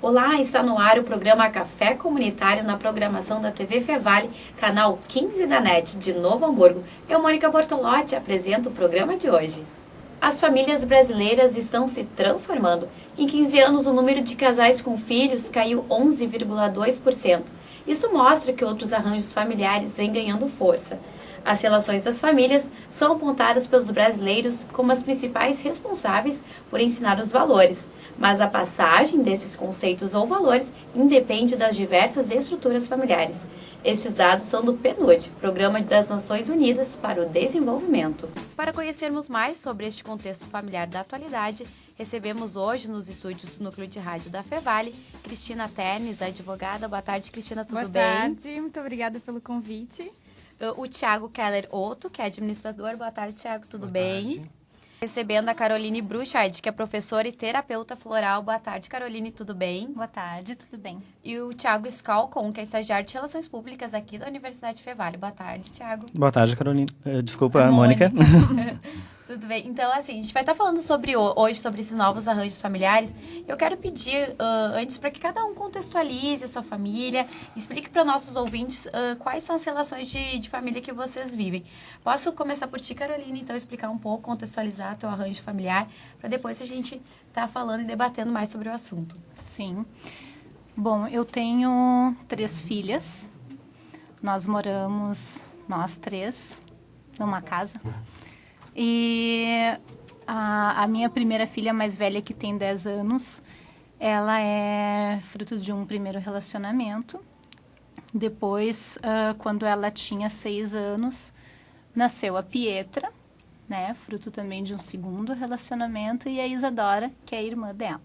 Olá, está no ar o programa Café Comunitário na programação da TV Fevale, canal 15 da NET de Novo Hamburgo. Eu, Mônica Bortolotti, apresento o programa de hoje. As famílias brasileiras estão se transformando. Em 15 anos, o número de casais com filhos caiu 11,2%. Isso mostra que outros arranjos familiares vêm ganhando força. As relações das famílias são apontadas pelos brasileiros como as principais responsáveis por ensinar os valores, mas a passagem desses conceitos ou valores independe das diversas estruturas familiares. Estes dados são do PNUD, Programa das Nações Unidas para o Desenvolvimento. Para conhecermos mais sobre este contexto familiar da atualidade, recebemos hoje nos estúdios do Núcleo de Rádio da Fevale, Cristina Ternes, advogada. Boa tarde, Cristina, tudo bem? Boa tarde, muito obrigada pelo convite. O Thiago Keller Otto, que é administrador. Boa tarde, Thiago, tudo bem? Tarde. Recebendo a Caroline Bruchard, que é professora e terapeuta floral. Boa tarde, Caroline, tudo bem? Boa tarde, tudo bem. E o Thiago Scalcon, que é estagiário de Relações Públicas aqui da Universidade Fevale. Boa tarde, Thiago. Boa tarde, Carolina. Desculpa, Mônica. Tudo bem. Então, assim, a gente vai estar falando hoje sobre esses novos arranjos familiares. Eu quero pedir, antes, para que cada um contextualize a sua família, explique para nossos ouvintes quais são as relações de família que vocês vivem. Posso começar por ti, Carolina, então, explicar um pouco, contextualizar teu arranjo familiar, para depois a gente estar falando e debatendo mais sobre o assunto. Sim. Bom, eu tenho 3 filhas. Nós moramos, nós 3, numa casa. E a minha primeira filha mais velha, que tem 10 anos, ela é fruto de um primeiro relacionamento. Depois, quando ela tinha 6 anos, nasceu a Pietra, né, fruto também de um segundo relacionamento, e a Isadora, que é a irmã dela.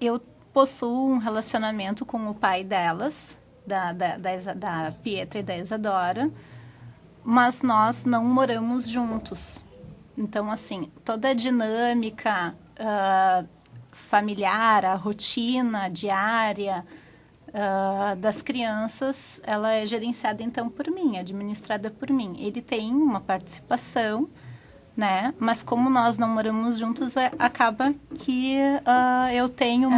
Eu possuo um relacionamento com o pai delas, da Pietra e da Isadora, mas nós não moramos juntos. Então, assim, toda a dinâmica familiar, a rotina diária das crianças, ela é gerenciada, então, por mim, administrada por mim. Ele tem uma participação, né? Mas como nós não moramos juntos, acaba que eu tenho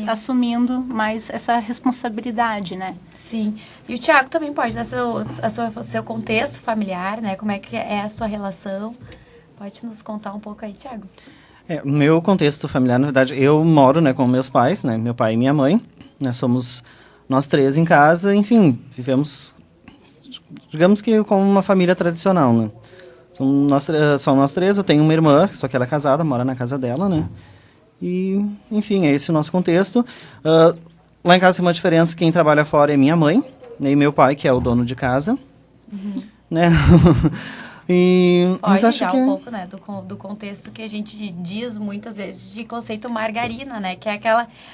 assumindo mais essa responsabilidade, né? Sim. E o Thiago também pode dar seu contexto familiar, né? Como é que é a sua relação? Pode nos contar um pouco aí, Thiago? O meu contexto familiar, na verdade, eu moro, né, com meus pais, né, meu pai e minha mãe. Somos nós 3 em casa, enfim, vivemos, digamos que como uma família tradicional, né? São nós 3, eu tenho uma irmã, só que ela é casada, mora na casa dela, né? E, enfim, é esse o nosso contexto. Lá em casa tem uma diferença, quem trabalha fora é minha mãe, né, e meu pai, que é o dono de casa, né? Foge já um pouco, né, do contexto que a gente diz muitas vezes de conceito margarina, né, que é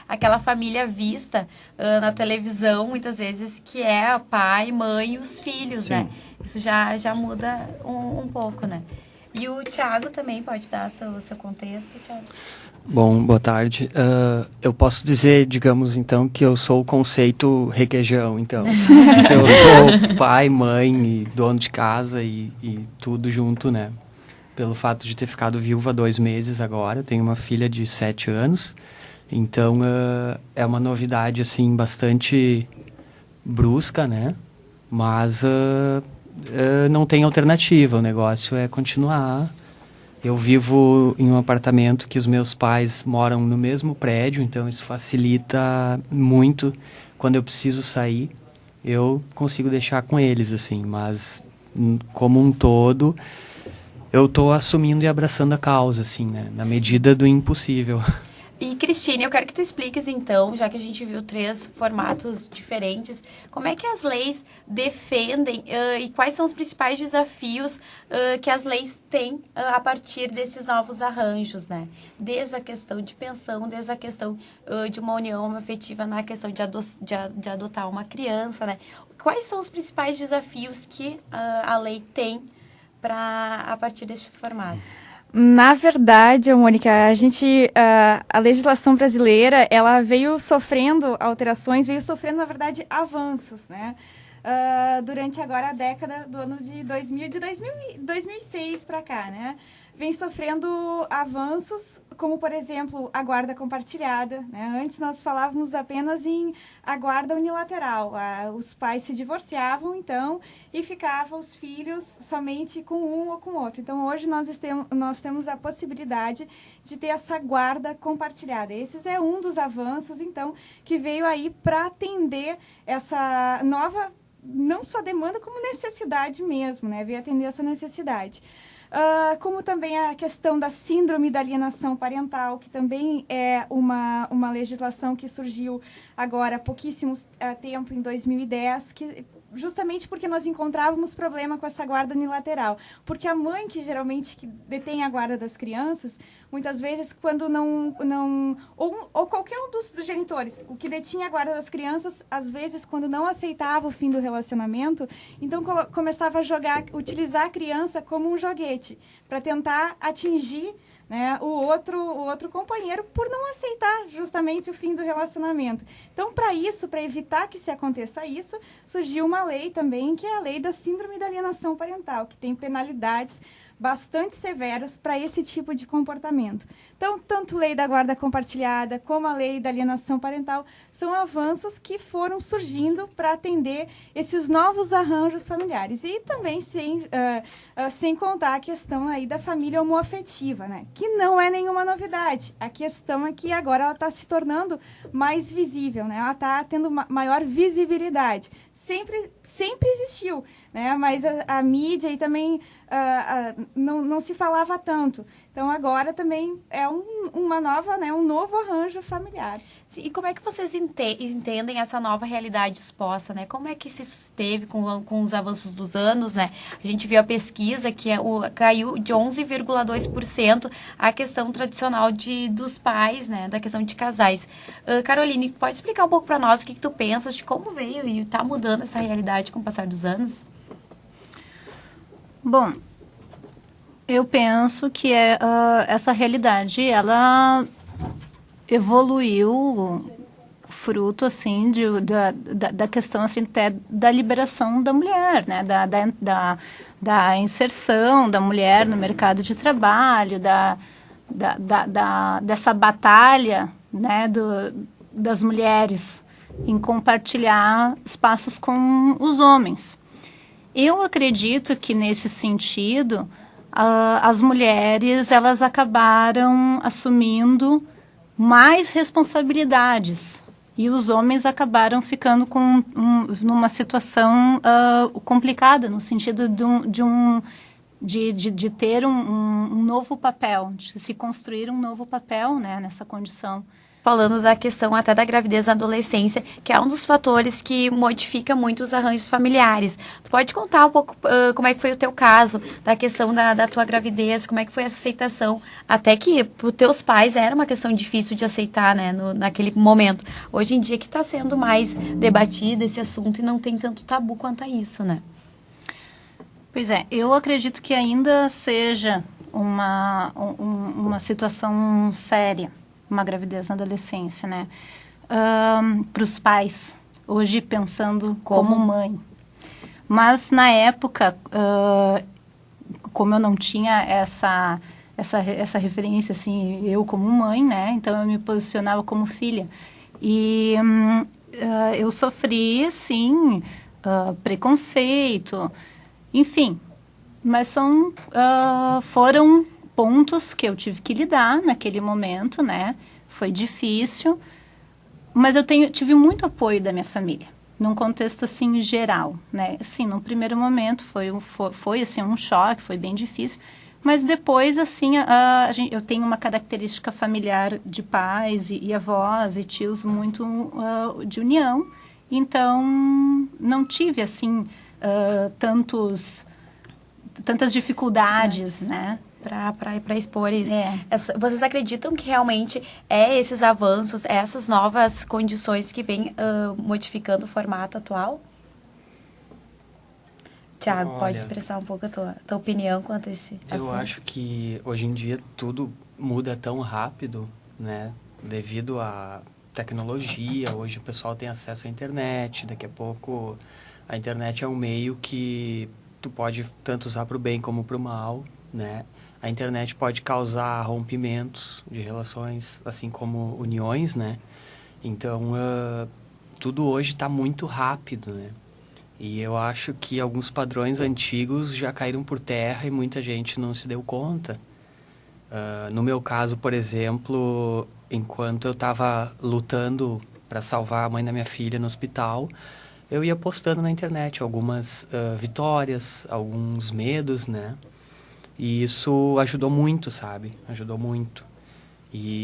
aquela família vista na televisão, muitas vezes, que é pai, mãe e os filhos, Sim. né? Isso já muda um pouco, né? E o Thiago também pode dar seu contexto, Thiago? Bom, boa tarde. Eu posso dizer, digamos, então, que eu sou o conceito requeijão, então. Eu sou pai, mãe e dono de casa e tudo junto, né? Pelo fato de ter ficado viúva há 2 meses agora, eu tenho uma filha de 7 anos, então é uma novidade, assim, bastante brusca, né? Mas não tem alternativa, o negócio é continuar. Eu vivo em um apartamento que os meus pais moram no mesmo prédio, então isso facilita muito. Quando eu preciso sair, eu consigo deixar com eles, assim. Mas, como um todo, eu estou assumindo e abraçando a causa, assim, né? Na medida do impossível. E, Cristina, eu quero que tu expliques, então, já que a gente viu 3 formatos diferentes, como é que as leis defendem e quais são os principais desafios que as leis têm a partir desses novos arranjos, né? Desde a questão de pensão, desde a questão de uma união afetiva, na questão de adotar uma criança, né? Quais são os principais desafios que a lei tem a partir destes formatos? Na verdade, Mônica, a legislação brasileira, ela veio sofrendo alterações, veio sofrendo, na verdade, avanços, né? Durante agora a década do ano de 2006 para cá, né? vem sofrendo avanços, como, por exemplo, a guarda compartilhada, né? Antes nós falávamos apenas em a guarda unilateral. Os pais se divorciavam, então, e ficavam os filhos somente com um ou com o outro. Então, hoje nós temos a possibilidade de ter essa guarda compartilhada. Esse é um dos avanços, então, que veio aí para atender essa nova, não só demanda, como necessidade mesmo, né? Veio atender essa necessidade. Como também a questão da síndrome da alienação parental, que também é uma legislação que surgiu agora há pouquíssimo tempo, em 2010, que justamente porque nós encontrávamos problema com essa guarda unilateral. Porque a mãe, que geralmente detém a guarda das crianças, muitas vezes, quando ou qualquer um dos genitores, o que detinha a guarda das crianças, às vezes, quando não aceitava o fim do relacionamento, então começava a utilizar a criança como um joguete, para tentar atingir, né, o outro companheiro, por não aceitar justamente o fim do relacionamento. Então, para evitar que se aconteça isso, surgiu uma lei também, que é a lei da síndrome da alienação parental, que tem penalidades bastante severas para esse tipo de comportamento. Então, tanto a lei da guarda compartilhada como a lei da alienação parental são avanços que foram surgindo para atender esses novos arranjos familiares. E também sem contar a questão aí da família homoafetiva, né? Que não é nenhuma novidade. A questão é que agora ela está se tornando mais visível, né? Ela está tendo maior visibilidade. Sempre existiu, né? Mas a mídia e também não se falava tanto. Então, agora também é um novo arranjo familiar. Sim, e como é que vocês entendem essa nova realidade exposta, né? Como é que se susteve com os avanços dos anos, né? A gente viu a pesquisa que caiu de 11,2% a questão tradicional dos pais, né? Da questão de casais. Caroline, pode explicar um pouco para nós o que tu pensas de como veio e está mudando essa realidade com o passar dos anos? Bom, eu penso que essa realidade, ela evoluiu fruto, assim, da questão, assim, até da liberação da mulher, né? Da inserção da mulher no mercado de trabalho, dessa batalha, né? Das mulheres em compartilhar espaços com os homens. Eu acredito que, nesse sentido, as mulheres, elas acabaram assumindo mais responsabilidades e os homens acabaram ficando numa situação complicada, no sentido de ter um novo papel, de se construir um novo papel, né, nessa condição. Falando da questão até da gravidez na adolescência, que é um dos fatores que modifica muito os arranjos familiares. Tu pode contar um pouco como é que foi o teu caso, da questão da tua gravidez, como é que foi essa aceitação? Até que para os teus pais era uma questão difícil de aceitar, né, naquele momento. Hoje em dia que está sendo mais debatido esse assunto e não tem tanto tabu quanto a isso, né? Pois é, eu acredito que ainda seja uma situação séria, uma gravidez na adolescência, né? Para os pais, hoje pensando como mãe. Mas, na época, como eu não tinha essa referência, assim, eu como mãe, né? Então, eu me posicionava como filha. E eu sofri, sim, preconceito, enfim. Mas foram pontos que eu tive que lidar naquele momento, né? Foi difícil, mas eu tive muito apoio da minha família, num contexto, assim, geral, né? Assim, num primeiro momento foi assim, um choque, foi bem difícil, mas depois, assim, eu tenho uma característica familiar de pais e avós e tios muito de união, então não tive, assim, tantas dificuldades, né? Para expor isso. Vocês acreditam que realmente esses avanços, essas novas condições que vêm modificando o formato atual? Tiago, pode expressar um pouco a tua opinião quanto a esse assunto? Eu acho que hoje em dia tudo muda tão rápido, né? Devido à tecnologia, hoje o pessoal tem acesso à internet, daqui a pouco a internet é um meio que tu pode tanto usar para o bem como para o mal, né? A internet pode causar rompimentos de relações, assim como uniões, né? Então, tudo hoje está muito rápido, né? E eu acho que alguns padrões antigos já caíram por terra e muita gente não se deu conta. No meu caso, por exemplo, enquanto eu estava lutando para salvar a mãe da minha filha no hospital, eu ia postando na internet algumas vitórias, alguns medos, né? E isso ajudou muito, sabe? Ajudou muito. E